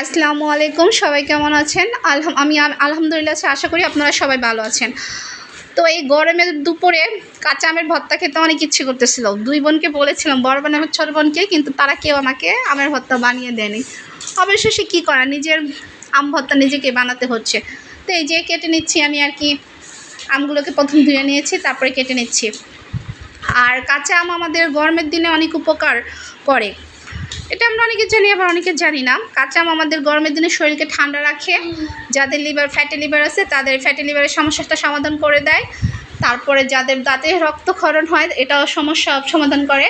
আসসালামু আলাইকুম, সবাই কেমন আছেন? আমি আলহামদুলিল্লাহ আশা করি আপনারা সবাই ভালো আছেন। তো এই গরমের দুপুরে কাঁচা আমের ভর্তা খেতে অনেক ইচ্ছে করতেছিল। দুই বোনকে বলেছিলাম, বড় বোন এবং ছোট বোনকে, কিন্তু তারা কেউ আমাকে আমের ভর্তা বানিয়ে দেয়নি। অবশেষে কী করা, নিজের আম ভর্তা নিজেকে বানাতে হচ্ছে। তো এই যে কেটে নিচ্ছি আমি আর কি, আমগুলোকে প্রথম ধুয়ে নিয়েছি, তারপরে কেটে নিচ্ছি। আর কাঁচা আম আমাদের গরমের দিনে অনেক উপকার করে, এটা আমরা অনেকে জানি, আবার অনেকে জানি না। কাঁচা আম আমাদের গরমের দিনে শরীরকে ঠান্ডা রাখে, যাদের ফ্যাটি লিভার আছে তাদের ফ্যাটি লিভারের সমস্যাটা সমাধান করে দেয়। তারপরে যাদের দাঁতে রক্তক্ষরণ হয় এটাও সমস্যা সমাধান করে।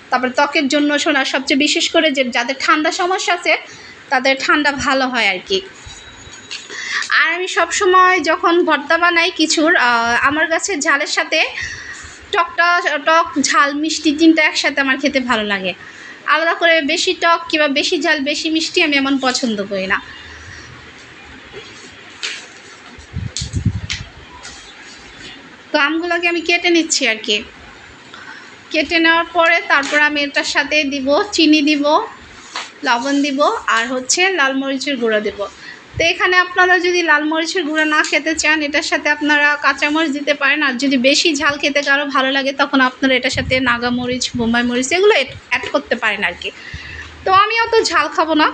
তারপরে ত্বকের জন্য সবচেয়ে বিশেষ করে যাদের ঠান্ডা সমস্যা আছে তাদের ঠান্ডা ভালো হয় আর কি। আর আমি সবসময় যখন ভর্তা বানাই কিছুর, আমার কাছে ঝালের সাথে টক ঝাল মিষ্টি তিনটা একসাথে আমার খেতে ভালো লাগে। আলাদা করে বেশি টক কিংবা বেশি ঝাল বেশি মিষ্টি আমি এমন পছন্দ করি না। তো আমগুলোকে আমি কেটে নিচ্ছি আর কি। কেটে নেওয়ার পরে তারপর আমি এটার সাথে দিব চিনি, দিব লবণ, দিব আর লাল মরিচের গুঁড়ো দেব। তো এখানে আপনারা যদি লাল মরিচের গুঁড়ো না খেতে চান, এটার সাথে আপনারা কাঁচামরিচ দিতে পারেন। আর যদি বেশি ঝাল খেতে কারো ভালো লাগে তখন আপনারা এটার সাথে নাগা মরিচ, বোম্বাই মরিচ এগুলো অ্যাড করতে পারেন আর কি। তো আমি অত ঝাল খাবো না,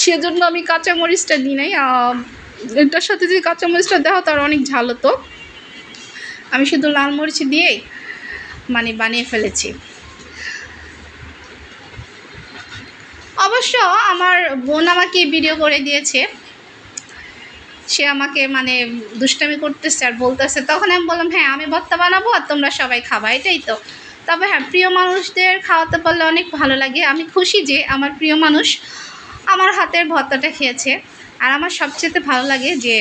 সেজন্য আমি কাঁচামরিচটা দিই নাই। এটার সাথে যদি কাঁচামরিচটা দেওয়া তার অনেক ঝাল হতো। আমি শুধু লাল মরিচ দিয়েই বানিয়ে ফেলেছি। অবশ্য আমার বোন আমাকে ভিডিও করে দিয়েছে, সে আমাকে দুষ্টামি করতেছে আর বলতেছে, তখন আমি বললাম হ্যাঁ আমি ভর্তা বানাবো আর তোমরা সবাই খাবা, এটাই তো। তবে হ্যাঁ, প্রিয় মানুষদের খাওয়াতে পারলে অনেক ভালো লাগে। আমি খুশি যে আমার প্রিয় মানুষ আমার হাতের ভর্তাটা খেয়েছে। আর আমার সবচেয়ে ভালো লাগে যে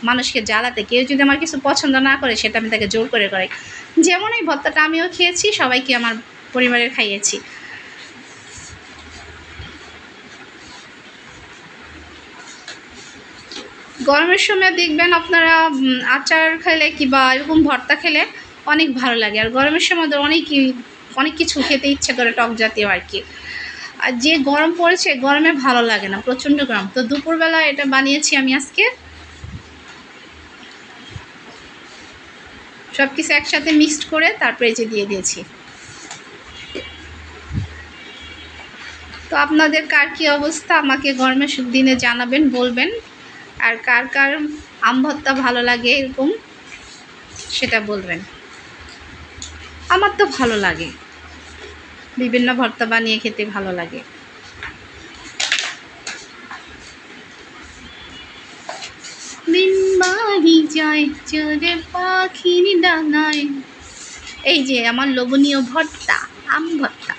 মানুষকে জ্বালাতে, কেউ যদি আমার কিছু পছন্দ না করে সেটা আমি তাকে জোর করে করাই। যেমন এই ভর্তাটা আমিও খেয়েছি, সবাইকে আমার পরিবারের খাইয়েছি। গরমের সময় দেখবেন আপনারা আচার খেলে কিংবা এরকম ভর্তা খেলে অনেক ভালো লাগে। আর গরমের সময় অনেক কিছু খেতে ইচ্ছে করে টক জাতীয় আর কি। আর যে গরম পড়েছে, গরমে ভালো লাগে না, প্রচণ্ড গরম। তো দুপুরবেলা এটা বানিয়েছি আমি আজকে, সব কিছু একসাথে মিক্সড করে তারপরে যে দিয়ে দিয়েছি। তো আপনাদের কার কী অবস্থা আমাকে গরমের দিনে জানাবেন, বলবেন। আর কার কার আম ভর্তা ভালো লাগে এরকম সেটা বলবেন। আমার তো ভালো লাগে, বিভিন্ন ভর্তা বানিয়ে খেতে ভালো লাগে। দিন বাড়ি যায় চোরে পাখির ডানায়। এই যে আমার লোভনীয় ভর্তা, আম ভর্তা।